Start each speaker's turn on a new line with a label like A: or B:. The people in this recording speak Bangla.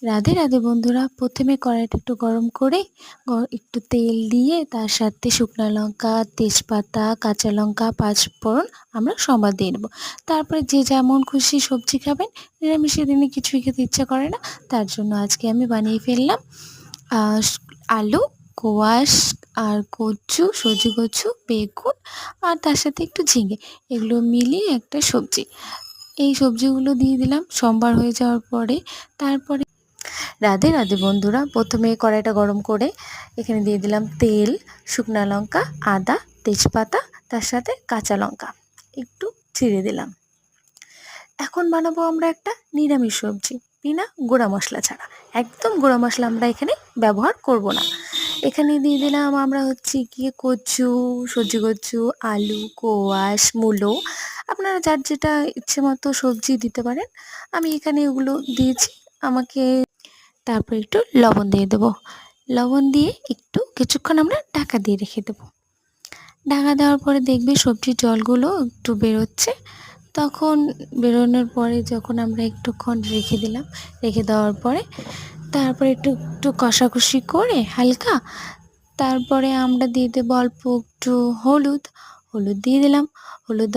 A: রাধে রাধে বন্ধুরা, প্রথমে কড়াইটা একটু গরম করে একটু তেল দিয়ে তার সাথে শুকনো লঙ্কা, তেজপাতা, কাঁচা লঙ্কা, পাঁচফোড়ন আমরা সম্বাদ দিয়ে নেবো। তারপরে যে যেমন খুশি সবজি খাবেন, নিরামিষের দিনে কিছুই খেতে ইচ্ছা করে না, তার জন্য আজকে আমি বানিয়ে ফেললাম আলু, কোয়াশ আর কচু, সজি কচু, বেগুন আর তার সাথে একটু ঝিঙে, এগুলো মিলিয়ে একটা সবজি। এই সবজিগুলো দিয়ে দিলাম সম্বার হয়ে যাওয়ার পরে। তারপরে রাধে রাধে বন্ধুরা, প্রথমে কড়াইটা গরম করে এখানে দিয়ে দিলাম তেল, শুকনো লঙ্কা, আদা, তেজপাতা, তার সাথে কাঁচা লঙ্কা একটু ছিঁড়ে দিলাম। এখন বানাবো আমরা একটা নিরামিষ সবজি, বিনা গুঁড়া মশলা ছাড়া। একদম গুঁড়া মশলা আমরা এখানে ব্যবহার করব না। এখানে দিয়ে দিলাম আমরা গিয়ে কচু, সজি কচু, আলু, কোয়াশ, মূলো, আপনারা যার যেটা ইচ্ছে মতো সবজি দিতে পারেন। আমি এখানে ওগুলো দিয়েছি। তারপর একটু লবণ দিয়ে দেবো। লবণ দিয়ে একটু কিছুক্ষণ আমরা ঢাকা দিয়ে রেখে দেবো। ঢাকা দেওয়ার পরে দেখবে সবজির জলগুলো একটু বেরোচ্ছে। তখন বেরোনোর পরে যখন আমরা একটুক্ষণ রেখে দেওয়ার পরে তারপরে একটু একটু কষাকষি করে হালকা, তারপরে আমরা দিয়ে দেবো অল্প একটু হলুদ দিয়ে দিলাম। হলুদ